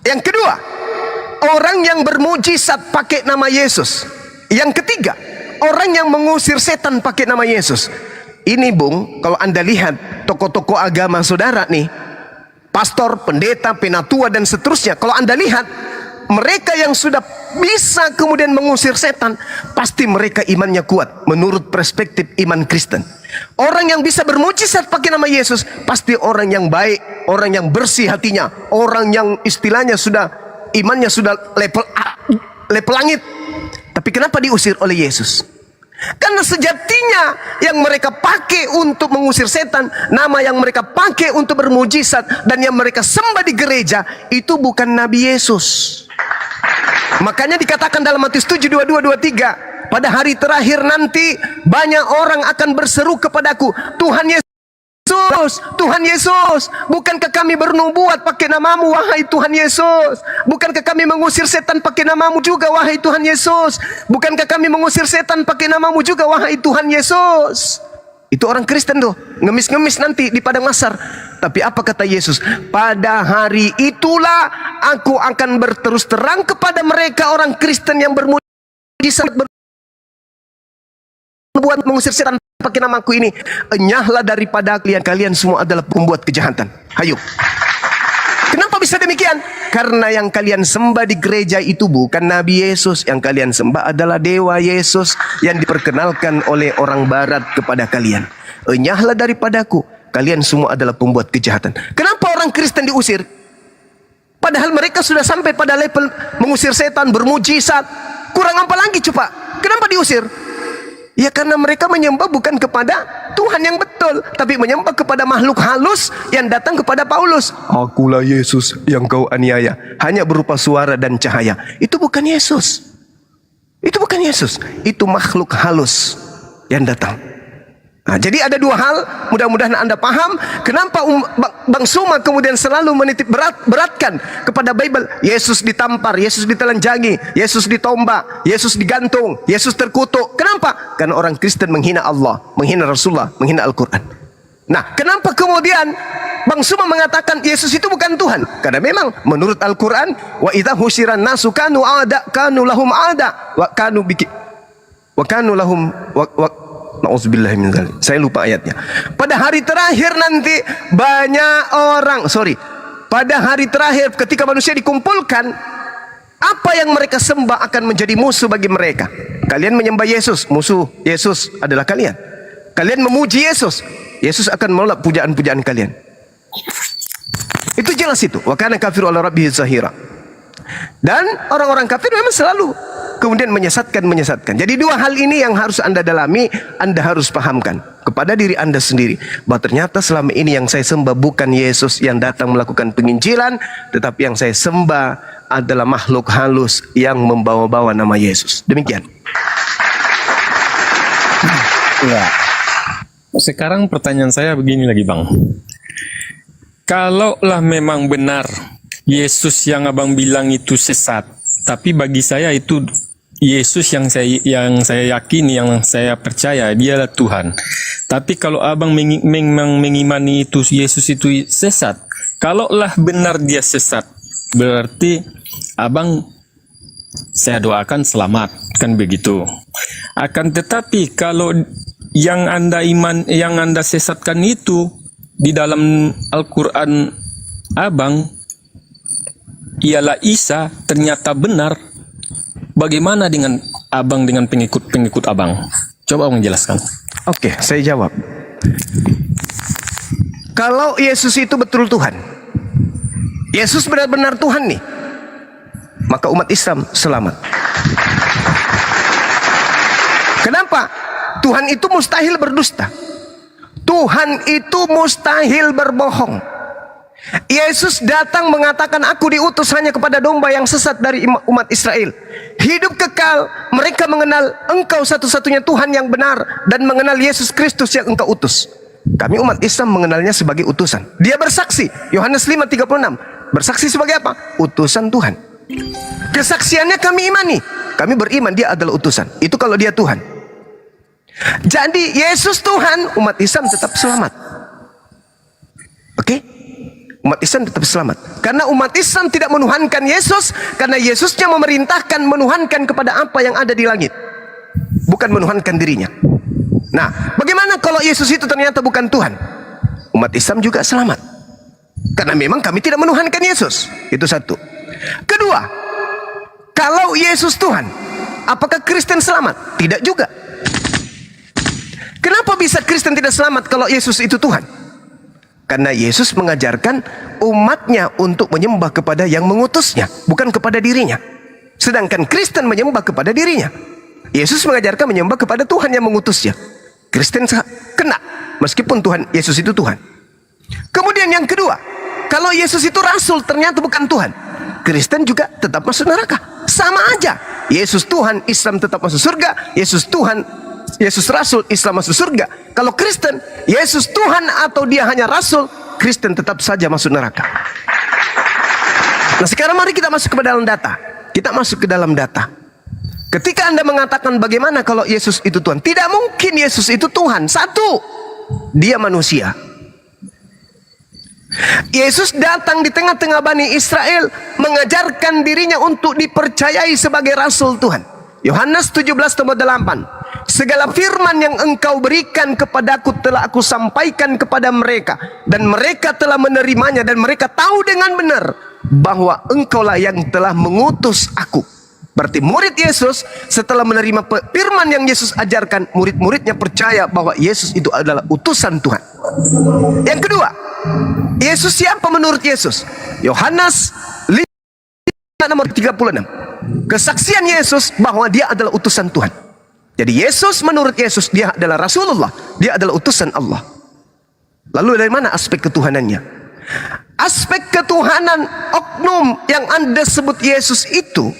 Yang kedua, orang yang bermujizat pakai nama Yesus. Yang ketiga, orang yang mengusir setan pakai nama Yesus. Ini Bung, kalau Anda lihat tokoh-tokoh agama saudara nih, pastor, pendeta, penatua dan seterusnya, kalau Anda lihat mereka yang sudah bisa kemudian mengusir setan, pasti mereka imannya kuat menurut perspektif iman Kristen. Orang yang bisa bermujizat pakai nama Yesus pasti orang yang baik, orang yang bersih hatinya, orang yang istilahnya sudah imannya sudah level langit. Tapi kenapa diusir oleh Yesus? Karena sejatinya yang mereka pakai untuk mengusir setan, nama yang mereka pakai untuk bermujizat, dan yang mereka sembah di gereja, itu bukan Nabi Yesus. Makanya dikatakan dalam Matius 7, 22-23, pada hari terakhir nanti banyak orang akan berseru kepadaku, Tuhan Yesus, Tuhan Yesus, bukankah kami bernubuat pakai namamu, wahai Tuhan Yesus? Bukankah kami mengusir setan pakai namamu juga, wahai Tuhan Yesus? Bukankah kami mengusir setan pakai namamu juga, wahai Tuhan Yesus? Itu orang Kristen tuh, ngemis-ngemis nanti di padang mahsyar. Tapi apa kata Yesus? Pada hari itulah aku akan berterus terang kepada mereka orang Kristen yang bermujizat berbuat mengusir setan pakai namaku ini. Enyahlah daripada kalian semua adalah pembuat kejahatan. Hayo. Kenapa bisa demikian? Karena yang kalian sembah di gereja itu bukan Nabi Yesus. Yang kalian sembah adalah Dewa Yesus yang diperkenalkan oleh orang barat kepada kalian. Enyahlah daripadaku, kalian semua adalah pembuat kejahatan. Kenapa orang Kristen diusir? Padahal mereka sudah sampai pada level mengusir setan, bermujizat. Kurang apa lagi coba? Kenapa diusir? Ya karena mereka menyembah bukan kepada Tuhan yang betul, tapi menyembah kepada makhluk halus yang datang kepada Paulus. Akulah Yesus yang kau aniaya, hanya berupa suara dan cahaya. Itu bukan Yesus. Itu bukan Yesus. Itu makhluk halus yang datang. Nah, jadi ada dua hal, mudah-mudahan Anda paham kenapa Bang Suma kemudian selalu menitik beratkan kepada Bible. Yesus ditampar, Yesus ditelanjangi, Yesus ditombak, Yesus digantung, Yesus terkutuk. Kenapa? Karena orang Kristen menghina Allah, menghina Rasulullah, menghina Al-Quran. Nah, kenapa kemudian Bang Suma mengatakan Yesus itu bukan Tuhan? Karena memang menurut Al-Quran, wa idza husyiran nasu kanu a'da kanu lahum a'da wa kanu lahum Na'udzubillah min dzalik. Saya lupa ayatnya. Pada hari terakhir nanti banyak orang, pada hari terakhir ketika manusia dikumpulkan, apa yang mereka sembah akan menjadi musuh bagi mereka. Kalian menyembah Yesus, musuh Yesus adalah kalian. Kalian memuji Yesus, Yesus akan menolak pujaan-pujaan kalian. Itu jelas itu. Wa kana kafiru ala rabbihi zahira. Dan orang-orang kafir memang selalu kemudian menyesatkan. Jadi dua hal ini yang harus Anda dalami, Anda harus pahamkan kepada diri Anda sendiri, bahwa ternyata selama ini yang saya sembah bukan Yesus yang datang melakukan penginjilan, tetapi yang saya sembah adalah makhluk halus yang membawa-bawa nama Yesus. Demikian. Ya. Sekarang pertanyaan saya begini lagi, Bang. Kalaulah memang benar Yesus yang Abang bilang itu sesat, tapi bagi saya itu Yesus yang saya yakini, yang saya percaya dialah Tuhan. Tapi kalau Abang memang mengimani itu Yesus itu sesat, kalaulah benar dia sesat, berarti Abang saya doakan selamat, kan begitu. Akan tetapi kalau yang Anda sesatkan itu di dalam Al-Quran Abang ialah Isa, ternyata benar. Bagaimana dengan Abang dengan pengikut Abang? Coba Abang jelaskan. Oke, saya jawab. Kalau Yesus itu betul Tuhan, Yesus benar-benar Tuhan nih, maka umat Islam selamat. Kenapa? Tuhan itu mustahil berdusta. Tuhan itu mustahil berbohong. Yesus datang mengatakan, aku diutus hanya kepada domba yang sesat dari umat Israel. Hidup kekal, mereka mengenal engkau satu-satunya Tuhan yang benar, dan mengenal Yesus Kristus yang engkau utus. Kami umat Islam mengenalnya sebagai utusan. Dia bersaksi, Yohanes 5:36. Bersaksi sebagai apa? Utusan Tuhan. Kesaksiannya kami imani. Kami beriman dia adalah utusan. Itu kalau dia Tuhan. Jadi Yesus Tuhan, umat Islam tetap selamat. Oke? Umat Islam tetap selamat. Karena umat Islam tidak menuhankan Yesus, karena Yesusnya memerintahkan menuhankan kepada apa yang ada di langit, bukan menuhankan dirinya. Nah, bagaimana kalau Yesus itu ternyata bukan Tuhan? Umat Islam juga selamat, karena memang kami tidak menuhankan Yesus. Itu satu. Kedua, kalau Yesus Tuhan, apakah Kristen selamat? Tidak juga. Kenapa bisa Kristen tidak selamat kalau Yesus itu Tuhan? Karena Yesus mengajarkan umatnya untuk menyembah kepada yang mengutusnya, bukan kepada dirinya. Sedangkan Kristen menyembah kepada dirinya. Yesus mengajarkan menyembah kepada Tuhan yang mengutusnya. Kristen kena, meskipun Tuhan Yesus itu Tuhan. Kemudian yang kedua, kalau Yesus itu Rasul ternyata bukan Tuhan, Kristen juga tetap masuk neraka. Sama aja. Yesus Tuhan, Islam tetap masuk surga. Yesus Tuhan, Yesus Rasul, Islam masuk surga. Kalau Kristen, Yesus Tuhan atau dia hanya Rasul, Kristen tetap saja masuk neraka. Nah, sekarang mari kita masuk ke dalam data. Kita masuk ke dalam data. Ketika Anda mengatakan bagaimana kalau Yesus itu Tuhan, tidak mungkin Yesus itu Tuhan. Satu, dia manusia. Yesus datang di tengah-tengah Bani Israel, mengajarkan dirinya untuk dipercayai sebagai Rasul Tuhan. Yohanes 17:8. Segala firman yang engkau berikan kepadaku telah aku sampaikan kepada mereka, dan mereka telah menerimanya, dan mereka tahu dengan benar bahwa engkaulah yang telah mengutus aku. Berarti murid Yesus setelah menerima firman yang Yesus ajarkan, murid-muridnya percaya bahwa Yesus itu adalah utusan Tuhan. Yang kedua, Yesus siapa menurut Yesus? Yohanes 5:36. Kesaksian Yesus bahwa dia adalah utusan Tuhan. Jadi Yesus menurut Yesus dia adalah Rasulullah, dia adalah utusan Allah. Lalu dari mana aspek ketuhanannya? Aspek ketuhanan oknum yang Anda sebut Yesus itu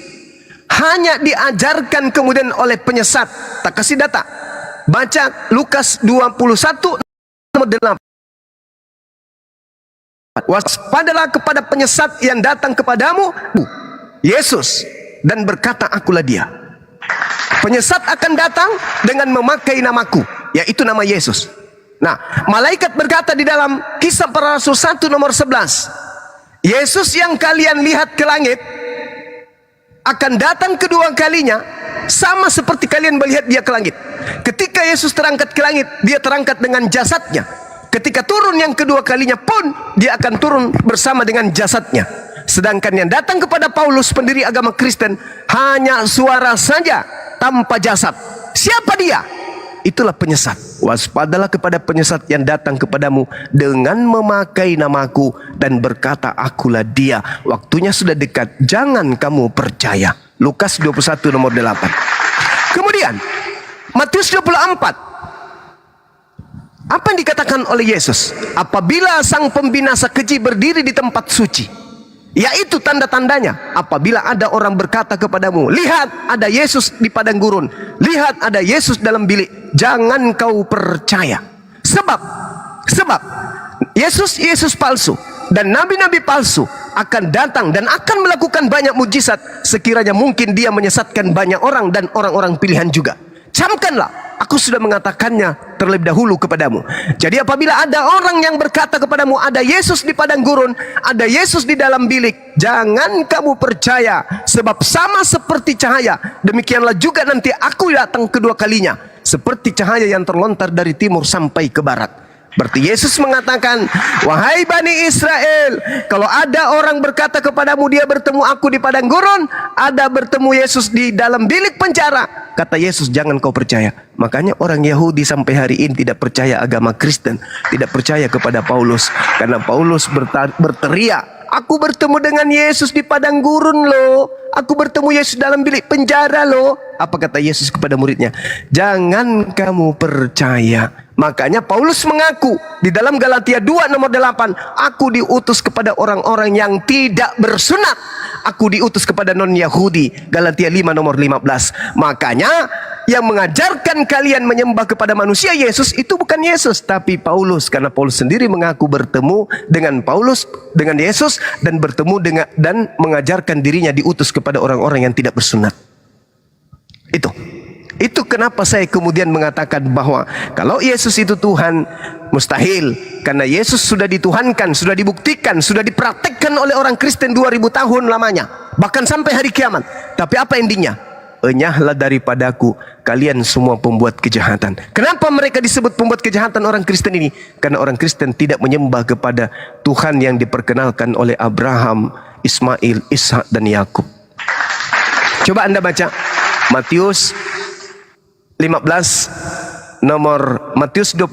hanya diajarkan kemudian oleh penyesat. Tak kasih data. Baca Lukas 21:8. Waspadalah kepada penyesat yang datang kepadamu, Yesus, dan berkata, akulah dia. Penyesat akan datang dengan memakai namaku, yaitu nama Yesus. Nah, malaikat berkata di dalam Kisah Para Rasul 1:11, Yesus yang kalian lihat ke langit akan datang kedua kalinya, sama seperti kalian melihat dia ke langit. Ketika Yesus terangkat ke langit, dia terangkat dengan jasadnya. Ketika turun yang kedua kalinya pun, dia akan turun bersama dengan jasadnya. Sedangkan yang datang kepada Paulus, pendiri agama Kristen, hanya suara saja tanpa jasad. Siapa dia? Itulah penyesat. Waspadalah kepada penyesat yang datang kepadamu dengan memakai namaku dan berkata, akulah dia. Waktunya sudah dekat, jangan kamu percaya. Lukas 21:8. Kemudian Matius 24. Apa yang dikatakan oleh Yesus? Apabila sang pembinasa keji berdiri di tempat suci, yaitu tanda-tandanya, apabila ada orang berkata kepadamu, lihat ada Yesus di padang gurun, lihat ada Yesus dalam bilik, jangan kau percaya. Sebab Yesus palsu dan nabi-nabi palsu akan datang dan akan melakukan banyak mujizat, sekiranya mungkin dia menyesatkan banyak orang dan orang-orang pilihan juga. Camkanlah, aku sudah mengatakannya terlebih dahulu kepadamu. Jadi apabila ada orang yang berkata kepadamu, ada Yesus di padang gurun, ada Yesus di dalam bilik, jangan kamu percaya. Sebab sama seperti cahaya, demikianlah juga nanti aku datang kedua kalinya, seperti cahaya yang terlontar dari timur sampai ke barat. Berarti Yesus mengatakan, wahai Bani Israel, kalau ada orang berkata kepadamu dia bertemu aku di padang gurun, ada bertemu Yesus di dalam bilik penjara, kata Yesus, jangan kau percaya. Makanya orang Yahudi sampai hari ini tidak percaya agama Kristen, tidak percaya kepada Paulus, karena Paulus berteriak, Aku bertemu dengan Yesus di padang gurun loh. Aku bertemu Yesus dalam bilik penjara loh. Apa kata Yesus kepada muridnya? Jangan kamu percaya. Makanya Paulus mengaku di dalam Galatia 2 nomor 8, aku diutus kepada orang-orang yang tidak bersunat. Aku diutus kepada non-Yahudi. Galatia 5 nomor 15. Makanya yang mengajarkan kalian menyembah kepada manusia Yesus itu bukan Yesus, tapi Paulus, karena Paulus sendiri mengaku bertemu dengan Yesus dan bertemu dengan dan mengajarkan dirinya diutus kepada orang-orang yang tidak bersunat. Itu kenapa saya kemudian mengatakan bahwa kalau Yesus itu Tuhan, mustahil, karena Yesus sudah dituhankan, sudah dibuktikan, sudah dipraktekkan oleh orang Kristen 2000 tahun lamanya, bahkan sampai hari kiamat. Tapi apa endingnya? Enyahlah daripadaku kalian semua pembuat kejahatan. Kenapa mereka disebut pembuat kejahatan orang Kristen ini? Karena orang Kristen tidak menyembah kepada Tuhan yang diperkenalkan oleh Abraham, Ismail, Ishak dan Yakub. Coba Anda baca Matius 15 nomor Matius 7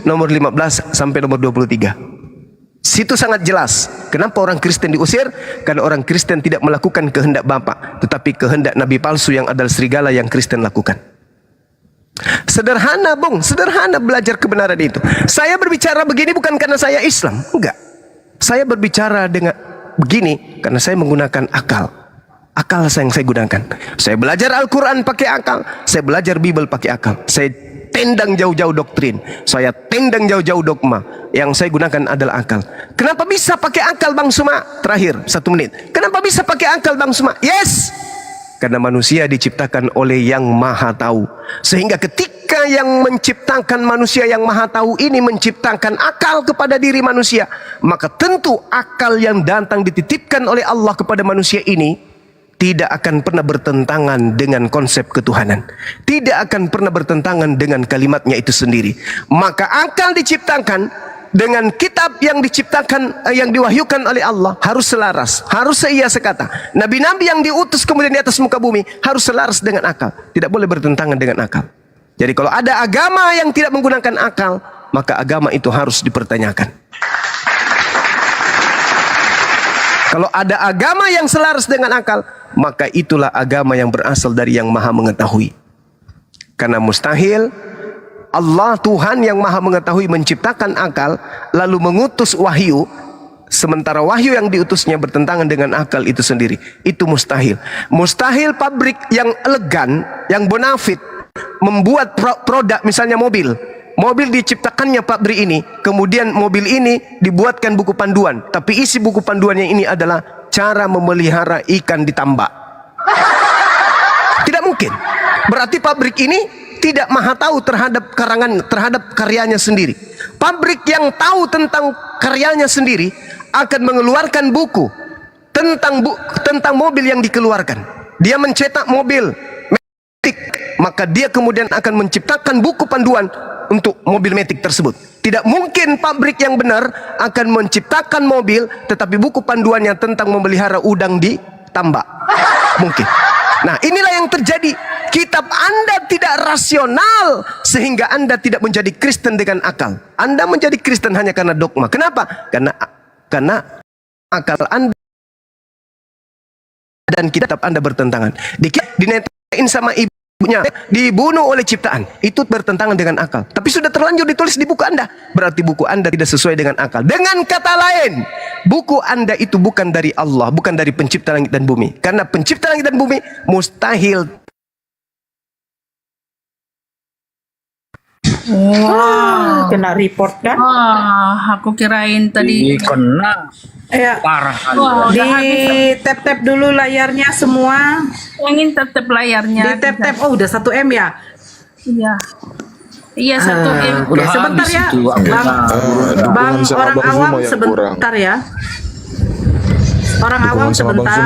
nomor 15 sampai nomor 23. Situ sangat jelas kenapa orang Kristen diusir. Karena orang Kristen tidak melakukan kehendak Bapa, tetapi kehendak nabi palsu yang adalah serigala yang Kristen lakukan. Sederhana Bung, sederhana belajar kebenaran itu. Saya berbicara begini bukan karena saya Islam, enggak. Saya berbicara dengan begini karena saya menggunakan akal. Akal yang saya gunakan. Saya belajar Al-Quran pakai akal. Saya belajar Bible pakai akal. Saya tendang jauh-jauh doktrin. Saya tendang jauh-jauh dogma. Yang saya gunakan adalah akal. Kenapa bisa pakai akal Bang Suma? Terakhir 1 menit. Kenapa bisa pakai akal Bang Suma? Yes! Karena manusia diciptakan oleh yang maha tahu. Sehingga ketika yang menciptakan manusia yang maha tahu ini menciptakan akal kepada diri manusia, maka tentu akal yang datang dititipkan oleh Allah kepada manusia ini tidak akan pernah bertentangan dengan konsep ketuhanan. Tidak akan pernah bertentangan dengan kalimatnya itu sendiri. Maka akal diciptakan dengan kitab yang diciptakan, yang diwahyukan oleh Allah harus selaras, harus seia sekata. Nabi-nabi yang diutus kemudian di atas muka bumi harus selaras dengan akal. Tidak boleh bertentangan dengan akal. Jadi kalau ada agama yang tidak menggunakan akal, maka agama itu harus dipertanyakan. Kalau ada agama yang selaras dengan akal, maka itulah agama yang berasal dari yang maha mengetahui. Karena mustahil Allah Tuhan yang maha mengetahui menciptakan akal lalu mengutus wahyu, sementara wahyu yang diutusnya bertentangan dengan akal itu sendiri. Itu mustahil. Mustahil pabrik yang elegan, yang bonafit membuat produk, misalnya mobil. Mobil diciptakannya pabrik ini, kemudian mobil ini dibuatkan buku panduan, tapi isi buku panduannya ini adalah cara memelihara ikan di tambak. Tidak mungkin. Berarti pabrik ini tidak maha tahu terhadap karyanya sendiri. Pabrik yang tahu tentang karyanya sendiri akan mengeluarkan buku tentang mobil yang dikeluarkan. Dia mencetak mobil metik, maka dia kemudian akan menciptakan buku panduan untuk mobil metik tersebut. Tidak mungkin pabrik yang benar akan menciptakan mobil tetapi buku panduannya tentang memelihara udang di tambak. Mungkin. Nah, inilah yang terjadi. Kitab Anda tidak rasional sehingga Anda tidak menjadi Kristen dengan akal. Anda menjadi Kristen hanya karena dogma. Kenapa? Karena akal Anda dan kitab Anda bertentangan. Dinetain sama ibunya, dibunuh oleh ciptaan. Itu bertentangan dengan akal. Tapi sudah terlanjur ditulis di buku Anda. Berarti buku Anda tidak sesuai dengan akal. Dengan kata lain, buku Anda itu bukan dari Allah, bukan dari pencipta langit dan bumi. Karena pencipta langit dan bumi mustahil. Wah, kena report kan? Wah, aku kirain tadi. Kena Ya, parah. Wah, udah habis. di tap-tap dulu layarnya semua. Ingin tetap layarnya. Di tap-tap. Oh, udah 1 M ya? Iya. Iya, 1 M. Oke, sebentar ya. Bang, orang awam sebentar ya. Orang awam sebentar.